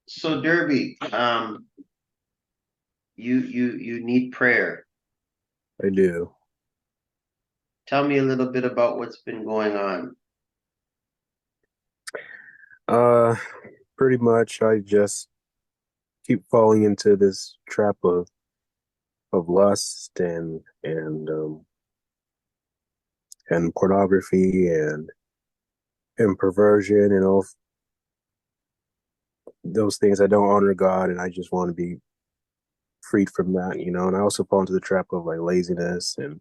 So Derby, you need prayer. I do. Tell me a little bit about what's been going on. Uh, Pretty much I just keep falling into this trap of lust and pornography and perversion and all those things that don't honor God, and I just want to be freed from that, And I also fall into the trap of like laziness and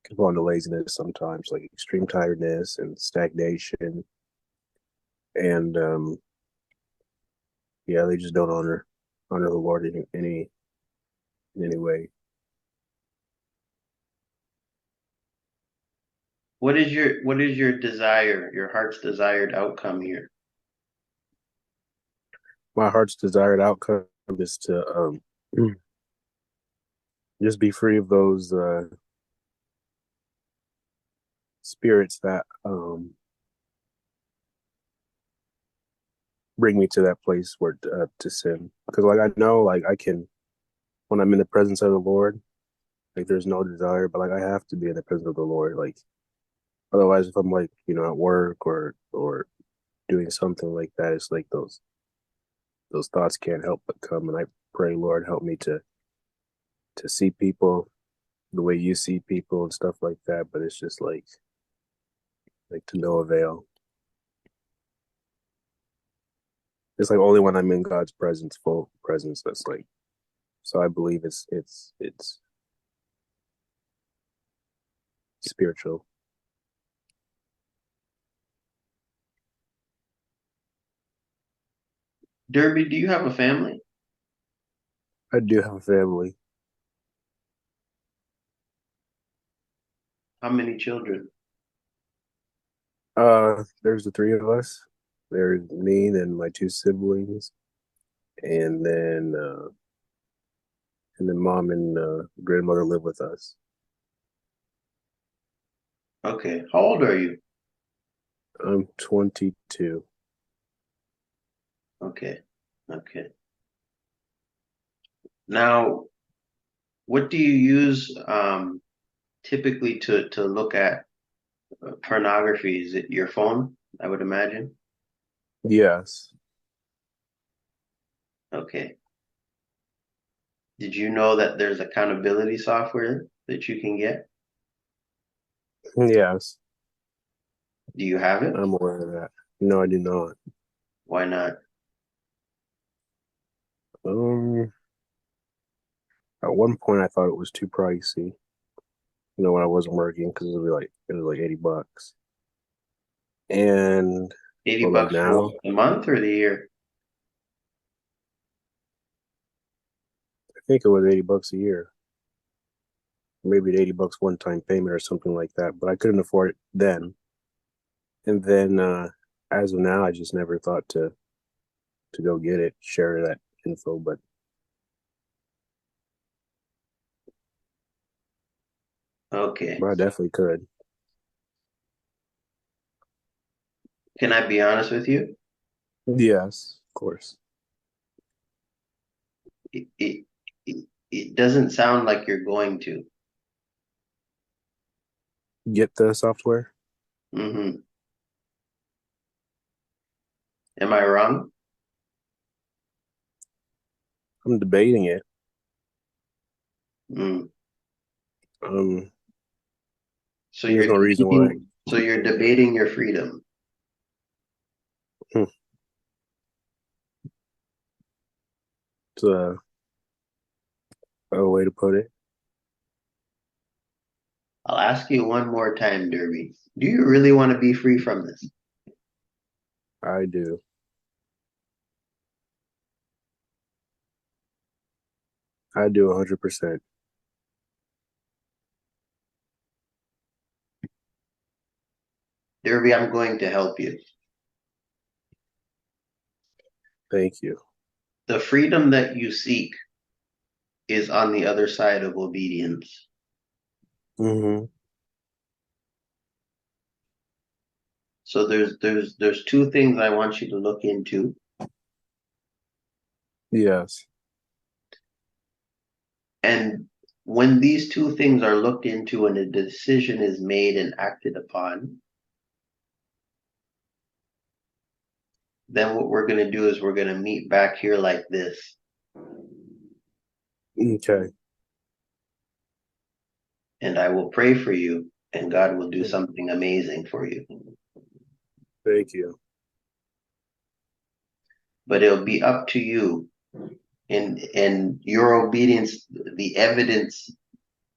can fall into laziness sometimes, like extreme tiredness and stagnation, and yeah, they just don't honor the Lord in any way. What is your desire, your heart's desired outcome here? My heart's desired outcome is to just be free of those spirits that bring me to that place where to sin. Because like I know, like I can when I'm in the presence of the Lord, like there's no desire, but like I have to be in the presence of the Lord. Like otherwise, if I'm like at work or doing something like that, it's like those thoughts can't help but come, and I pray, Lord, help me to see people the way you see people and stuff like that. But it's just like to no avail. It's like only when I'm in God's presence, full presence, that's like. So I believe it's spiritual. Derby, do you have a family? I do have a family. How many children? There's the three of us. There's me and my two siblings, and then mom and grandmother live with us. Okay. How old are you? I'm 22. Okay. Okay. Now, what do you use typically to look at pornography? Is it your phone? I would imagine. Yes, Okay. Did you know that there's accountability software that you can get? yes, Do you have it? I'm aware of that. No, I do not. Why not? Um, at one point I thought it was too pricey. When I wasn't working because it was like $80, and 80 but like bucks for what, now a month or the year? I think it was $80 a year, maybe $80 one time payment or something like that. But I couldn't afford it then. And then as of now, I just never thought to go get it, share that info, Okay. but I definitely could. Can I be honest with you? Yes, of course. It doesn't sound like you're going to. Get the software. Hmm. Am I wrong? I'm debating it. Mm. Um, So there's you're no reason why. debating, so you're debating your freedom. Hmm, it's a way to put it. I'll ask you one more time, Derby. Do you really want to be free from this? I do. I do 100%. Derby, I'm going to help you. Thank you. The freedom that you seek is on the other side of obedience. Hmm. So there's two things I want you to look into. Yes. And when these two things are looked into and a decision is made and acted upon, then what we're going to do is we're going to meet back here like this, Okay. and I will pray for you, and God will do something amazing for you. Thank you. But it'll be up to you, and your obedience, the evidence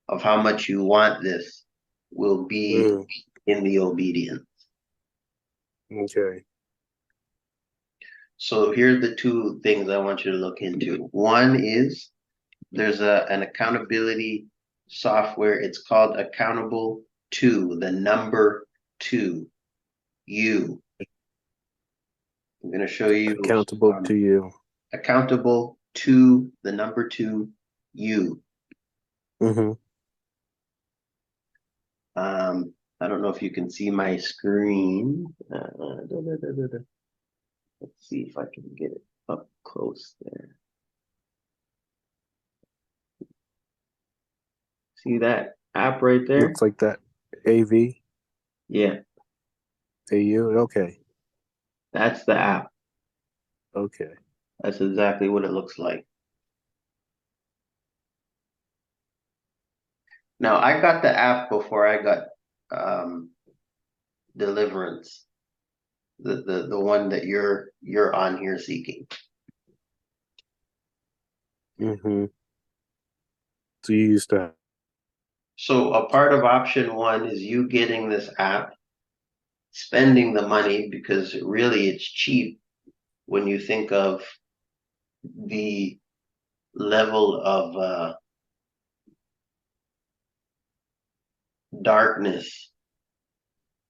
of how much you want this will be Mm, in the obedience. okay. So here's the two things I want you to look into. One is there's an accountability software. It's called Accountable to the number two, you. I'm going to show you Accountable to you. accountable to the number two, you. Mm-hmm. I don't know if you can see my screen. Let's see if I can get it up close there. See that app right there? Looks like that. AV, Yeah, AU. Okay. that's the app. Okay. That's exactly what it looks like. Now, I got the app before I got um, Deliverance, the one that you're on here seeking. Mm-hmm. So you used to. So a part of option one is you getting this app, spending the money because really it's cheap when you think of the level of darkness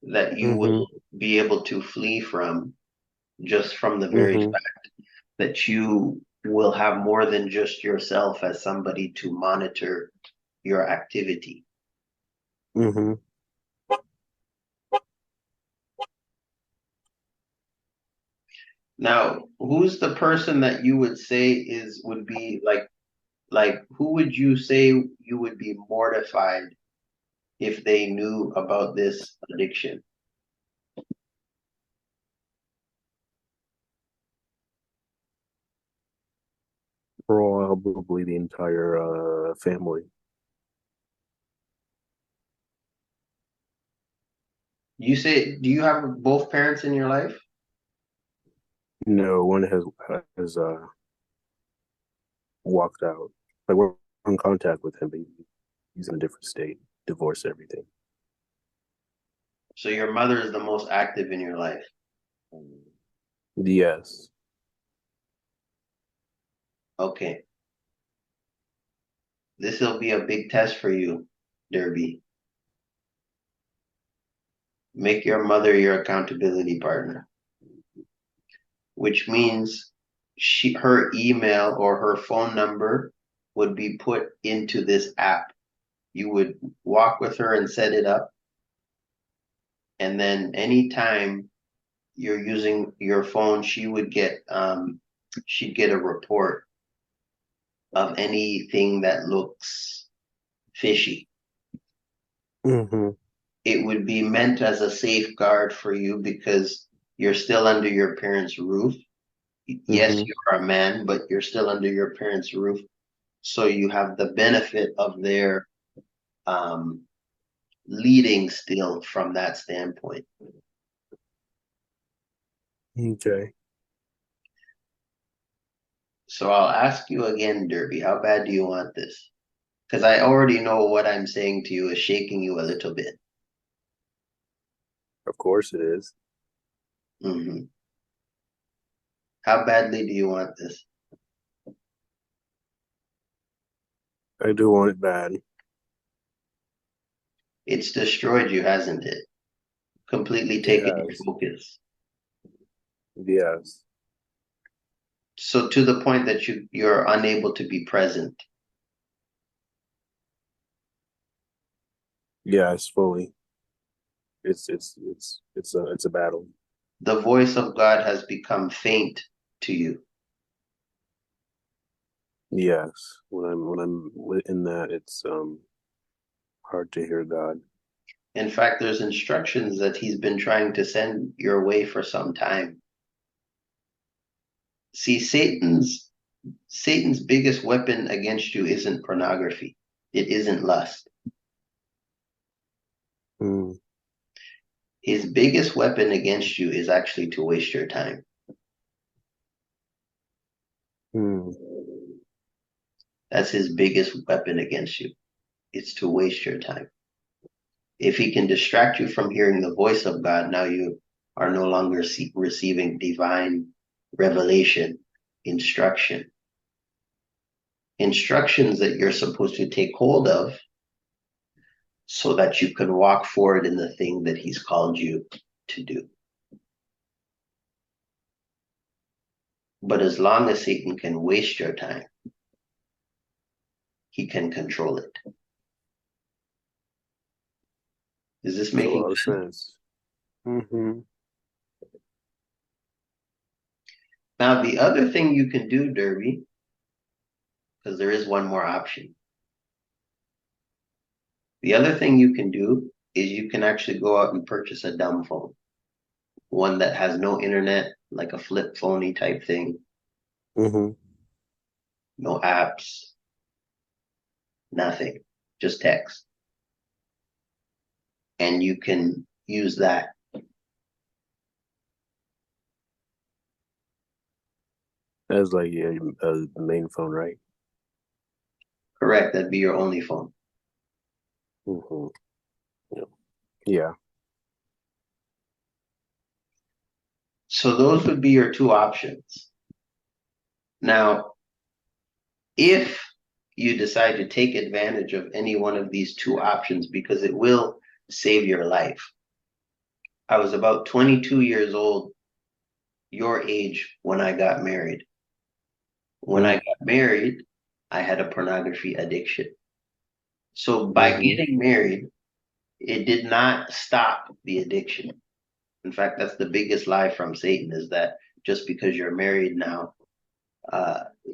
that you Mm-hmm. will be able to flee from just from the very Mm-hmm. fact that you will have more than just yourself as somebody to monitor your activity. Mm-hmm. Now, who's the person that you would say is would be like who would you say you would be mortified if they knew about this addiction? Probably the entire family. You say, do you have both parents in your life? No, one has walked out. Like we're in contact with him, but he's in a different state. Divorced everything. So your mother is the most active in your life. Yes. Okay. This will be a big test for you, Derby. Make your mother your accountability partner, which means her email or her phone number would be put into this app. You would walk with her and set it up, and then anytime you're using your phone, she'd get a report of anything that looks fishy. Mm-hmm. It would be meant as a safeguard for you because you're still under your parents' roof. Yes, Mm-hmm. you are a man, but you're still under your parents' roof. So you have the benefit of their um, leading still from that standpoint. Okay. So I'll ask you again, Derby, how bad do you want this? Because I already know what I'm saying to you is shaking you a little bit. Of course it is. Hmm. How badly do you want this? I do want it bad. It's destroyed you, hasn't it? Completely It taken your has. focus. Yes. So to the point that you're unable to be present. Yes, fully. It's a battle. The voice of God has become faint to you. Yes. When I'm in that, it's hard to hear God. In fact, there's instructions that he's been trying to send your way for some time. See, Satan's biggest weapon against you isn't pornography. It isn't lust. Mm, His biggest weapon against you is actually to waste your time. mm. That's his biggest weapon against you. It's to waste your time. If he can distract you from hearing the voice of God, now you are no longer receiving divine revelation, instruction, instructions that you're supposed to take hold of so that you can walk forward in the thing that he's called you to do. But as long as Satan can waste your time, he can control it. Is this Makes a making lot of sense? sense. Mm-hmm. Now, the other thing you can do, Derby, because there is one more option. The other thing you can do is you can actually go out and purchase a dumb phone, one that has no internet, like a flip phony type thing, Mm-hmm. no apps, nothing, just text. And you can use that. As like yeah, the main phone, right? Correct, that'd be your only phone. Mm-hmm. Yeah. Yeah. So those would be your two options. Now, if you decide to take advantage of any one of these two options, because it will save your life. I was about 22 years old, your age, when I got married. When I Mm, got married, I had a pornography addiction. So by mm-hmm. getting married, it did not stop the addiction. In fact, that's the biggest lie from Satan is that just because you're married now,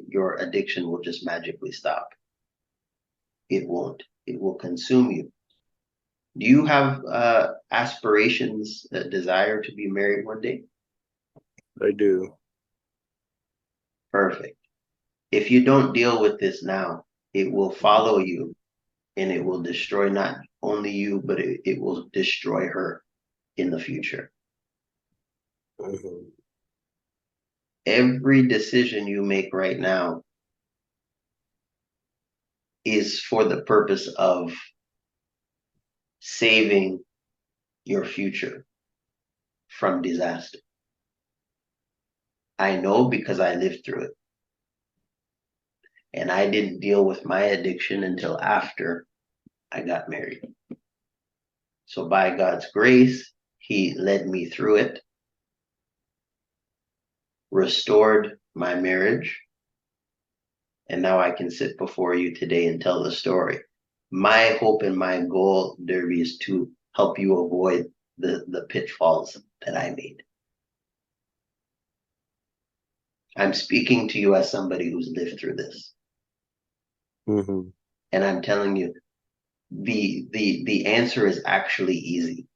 your addiction will just magically stop. It won't. It will consume you. Do you have aspirations, a desire to be married one day? I do. Perfect. If you don't deal with this now, it will follow you and it will destroy not only you, but it will destroy her in the future. Mm-hmm. Every decision you make right now is for the purpose of saving your future from disaster. I know because I lived through it. And I didn't deal with my addiction until after I got married. So by God's grace, he led me through it, restored my marriage, and now I can sit before you today and tell the story. My hope and my goal, Derby, is to help you avoid the pitfalls that I made. I'm speaking to you as somebody who's lived through this. Mm-hmm. And I'm telling you, the answer is actually easy.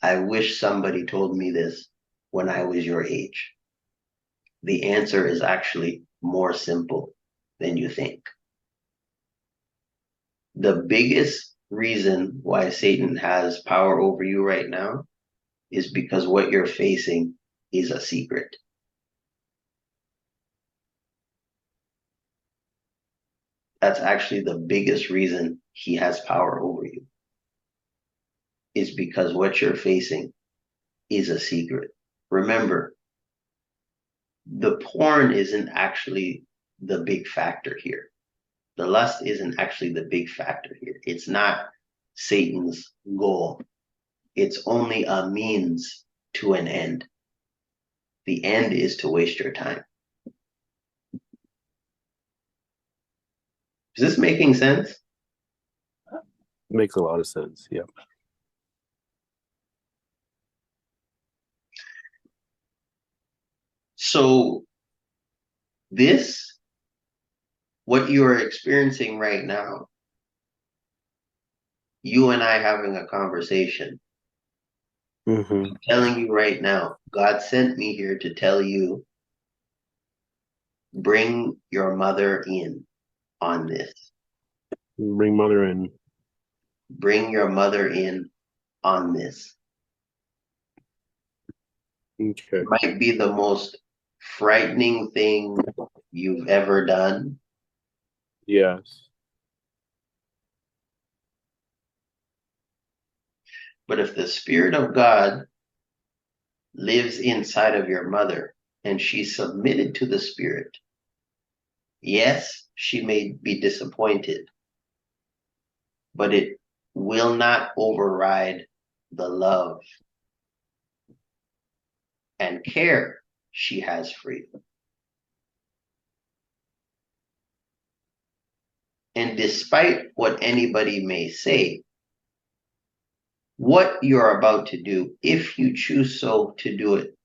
I wish somebody told me this when I was your age. The answer is actually more simple than you think. The biggest reason why Satan has power over you right now is because what you're facing is a secret. That's actually the biggest reason he has power over you, is because what you're facing is a secret. Remember, the porn isn't actually the big factor here. The lust isn't actually the big factor here. It's not Satan's goal. It's only a means to an end. The end is to waste your time. Is this making sense? Makes a lot of sense. Yeah. So this what you are experiencing right now, you and I having a conversation, Mm-hmm. telling you right now, God sent me here to tell you, bring your mother in on this. Bring mother in. Bring your mother in on this. Okay. Might be the most frightening thing you've ever done. Yes. But if the Spirit of God lives inside of your mother and she's submitted to the Spirit, yes, she may be disappointed, but it will not override the love and care she has for you. And despite what anybody may say, what you're about to do, if you choose so to do it,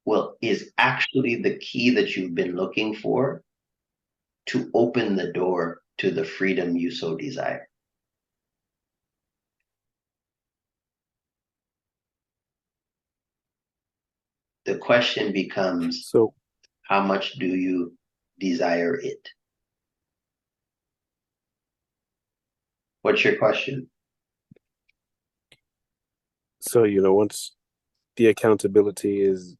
well, is actually the key that you've been looking for to open the door to the freedom you so desire. The question becomes, So how much do you desire it? What's your question? so once the accountability is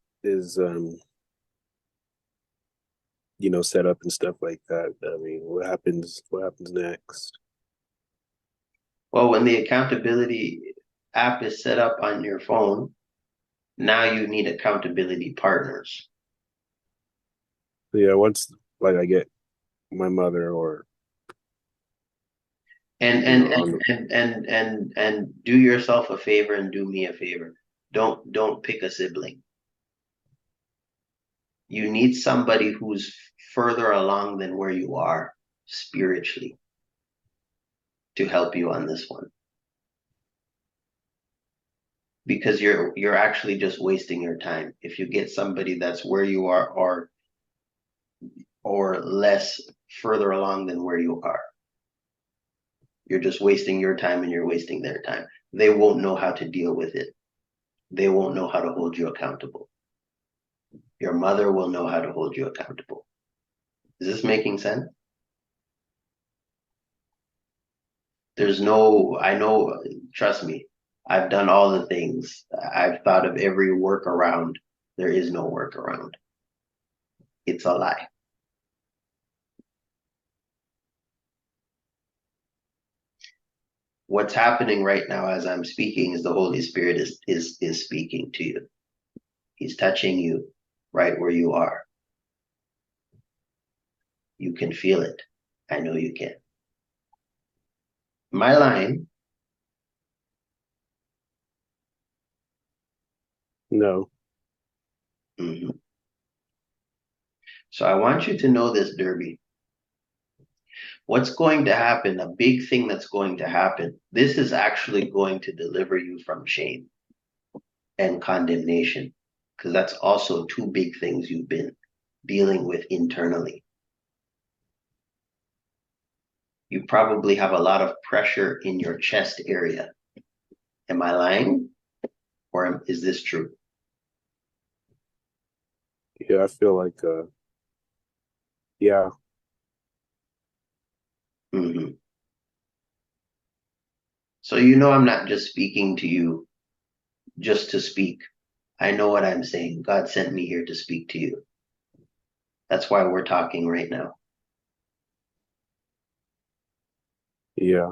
set up and stuff like that, I mean, what happens next? Well, when the accountability app is set up on your phone, now you need accountability partners. Yeah, once like I get my mother or And you know and on the and do yourself a favor and do me a favor. Don't pick a sibling. You need somebody who's further along than where you are spiritually to help you on this one. Because you're actually just wasting your time. If you get somebody that's where you are or less further along than where you are, you're just wasting your time and you're wasting their time. They won't know how to deal with it. They won't know how to hold you accountable. Your mother will know how to hold you accountable. Is this making sense? I know, trust me, I've done all the things. I've thought of every workaround. There is no workaround. It's a lie. What's happening right now as I'm speaking is the Holy Spirit is speaking to you. He's touching you right where you are. You can feel it. I know you can. My line. no. Mhm. So I want you to know this, Derby. What's going to happen, a big thing that's going to happen, this is actually going to deliver you from shame and condemnation, because that's also two big things you've been dealing with internally. You probably have a lot of pressure in your chest area. Am I lying? Or is this true? Yeah, I feel like yeah. Mm-hmm. So you know I'm not just speaking to you just to speak. I know what I'm saying. God sent me here to speak to you. That's why we're talking right now. Yeah.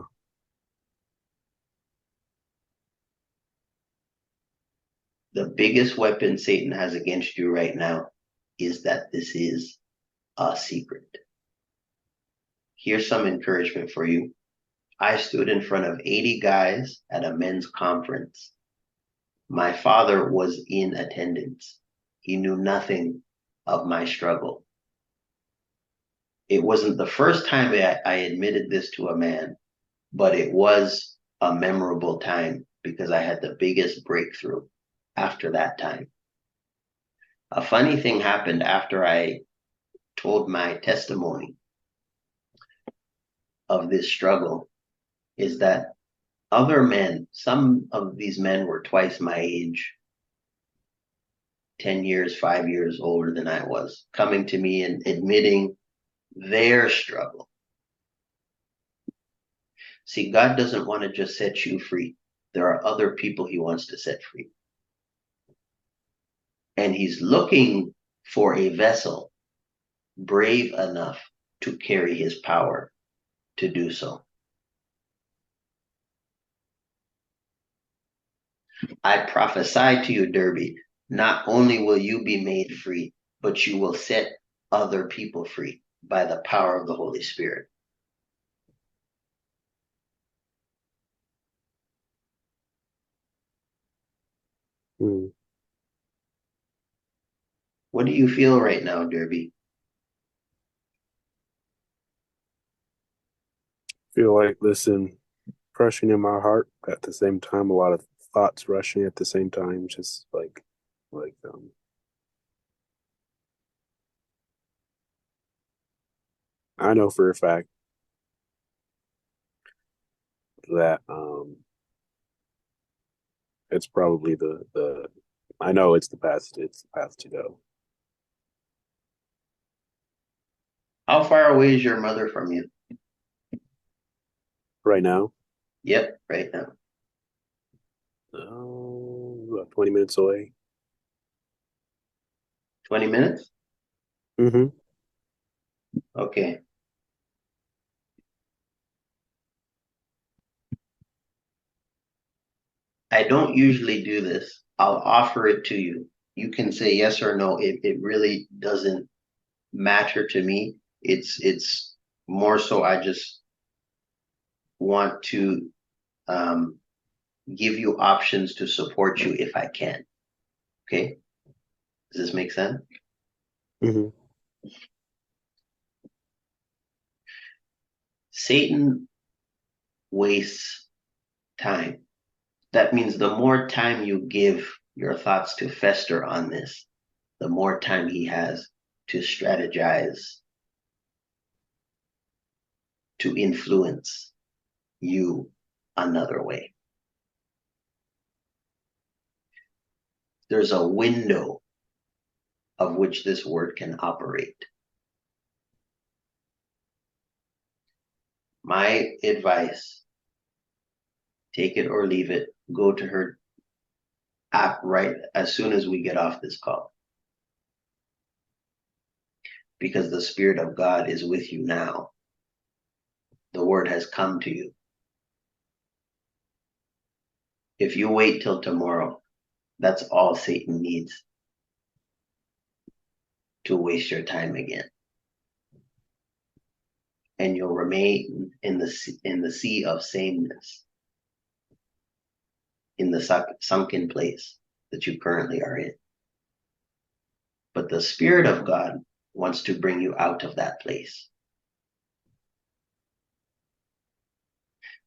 The biggest weapon Satan has against you right now is that this is a secret. Here's some encouragement for you. I stood in front of 80 guys at a men's conference. My father was in attendance. He knew nothing of my struggle. It wasn't the first time I admitted this to a man, but it was a memorable time because I had the biggest breakthrough after that time. A funny thing happened after I told my testimony. of this struggle is that other men, some of these men were twice my age, 10 years, 5 years older than I was, coming to me and admitting their struggle. See, God doesn't want to just set you free. There are other people he wants to set free. And he's looking for a vessel brave enough to carry his power to do so. I prophesy to you, Derby, not only will you be made free, but you will set other people free by the power of the Holy Spirit. Mm. What do you feel right now, Derby? Feel like, listen, crushing in my heart at the same time, a lot of thoughts rushing at the same time, just like I know for a fact that it's probably the I know it's the path to go. How far away is your mother from you? Right now, Yep, right now. about 20 minutes away. 20 minutes? Mm-hmm. Okay. I don't usually do this. I'll offer it to you. You can say yes or no. It really doesn't matter to me. It's more so I just want to um, give you options to support you if I can. Okay? Does this make sense? Mm-hmm. Satan wastes time. That means the more time you give your thoughts to fester on this, the more time he has to strategize, to influence you another way. There's a window of which this word can operate. My advice, take it or leave it, go to her app right as soon as we get off this call. Because the Spirit of God is with you now. The word has come to you. If you wait till tomorrow, that's all Satan needs to waste your time again. And you'll remain in the sea of sameness, in the sunken place that you currently are in. But the Spirit of God wants to bring you out of that place.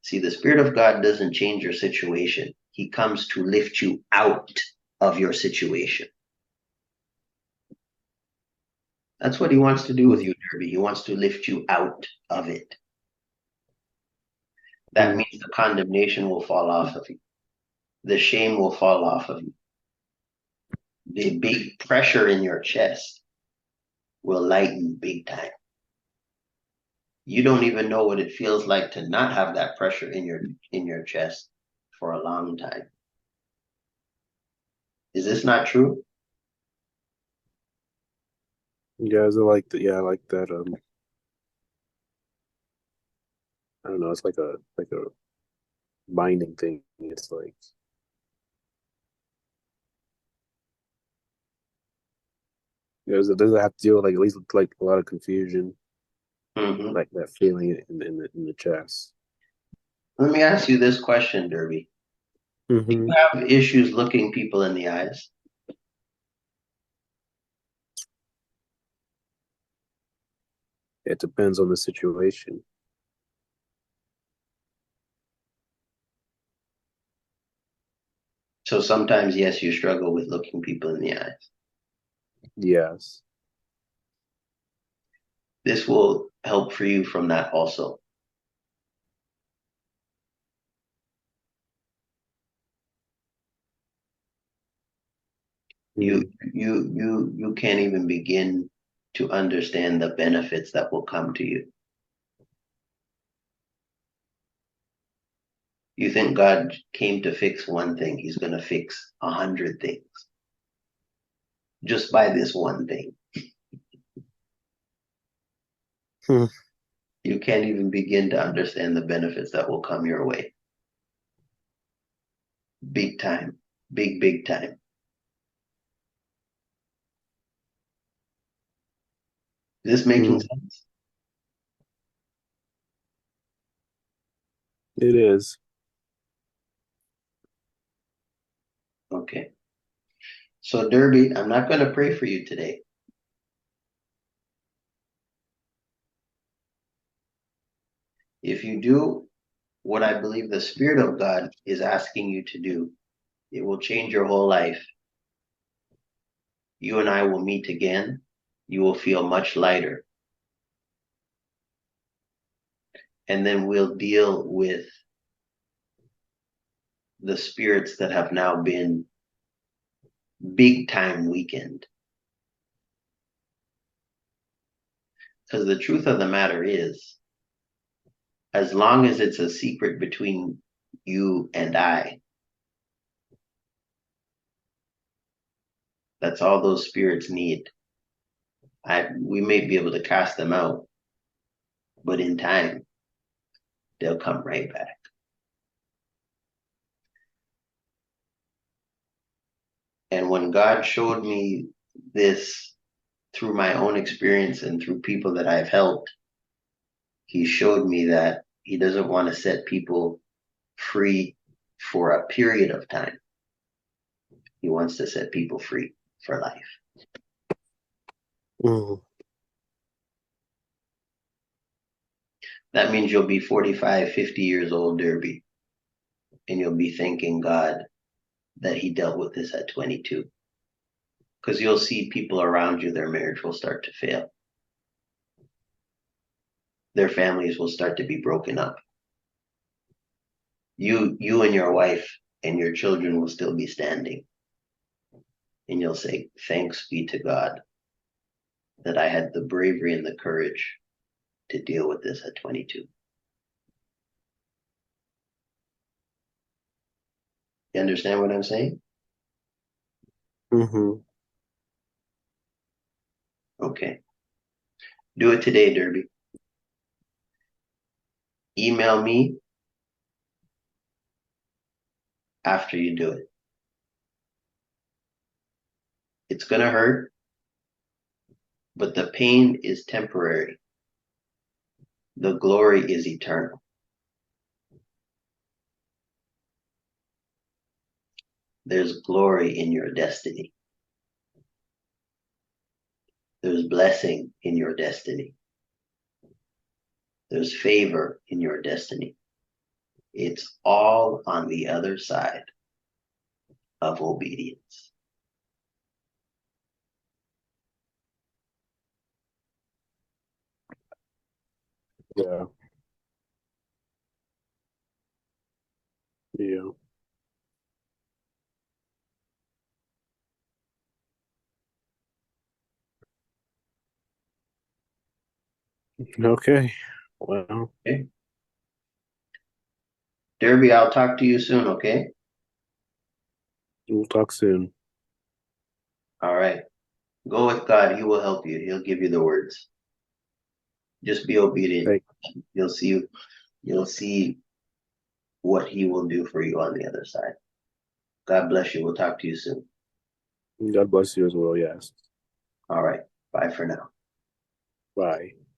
See, the Spirit of God doesn't change your situation. He comes to lift you out of your situation. That's what he wants to do with you, Derby. He wants to lift you out of it. That means the condemnation will fall off of you. The shame will fall off of you. The big pressure in your chest will lighten big time. You don't even know what it feels like to not have that pressure in your chest for a long time. Is this not true? Yeah, I like that. Yeah, I like that. I don't know. It's like a binding thing. It's like it doesn't have to deal with like at least like a lot of confusion, Mm-hmm. like that feeling in the chest. Let me ask you this question, Derby. Do Mm-hmm. you have issues looking people in the eyes? It depends on the situation. So sometimes, yes, you struggle with looking people in the eyes. Yes. This will help for you from that also. You Mm. you can't even begin to understand the benefits that will come to you. You think God came to fix one thing, he's going to fix 100 things just by this one thing. Hmm. You can't even begin to understand the benefits that will come your way. Big time. Big time. Is this making Mm. sense? It is. Okay. So, Derby, I'm not going to pray for you today. If you do what I believe the Spirit of God is asking you to do, it will change your whole life. You and I will meet again. You will feel much lighter. And then we'll deal with the spirits that have now been big time weakened. Because the truth of the matter is, as long as it's a secret between you and I, that's all those spirits need. We may be able to cast them out, but in time, they'll come right back. And when God showed me this through my own experience and through people that I've helped, he showed me that he doesn't want to set people free for a period of time. He wants to set people free for life. Mm. That means you'll be 45, 50 years old, Derby, and you'll be thanking God that he dealt with this at 22. Because you'll see people around you, their marriage will start to fail. Their families will start to be broken up. You and your wife and your children will still be standing. And you'll say, thanks be to God that I had the bravery and the courage to deal with this at 22. You understand what I'm saying? Hmm. Okay. Do it today, Derby. Email me after you do it. It's going to hurt, but the pain is temporary. The glory is eternal. There's glory in your destiny. There's blessing in your destiny. There's favor in your destiny. It's all on the other side of obedience. Yeah. Yeah. Okay. Well, Okay? Derby, I'll talk to you soon, okay? we'll talk soon. All right. Go with God. He will help you. He'll give you the words. Just be obedient. Thank You'll see you'll see what he will do for you on the other side. God bless you. We'll talk to you soon. God bless you as well. Yes. All right. Bye for now. Bye.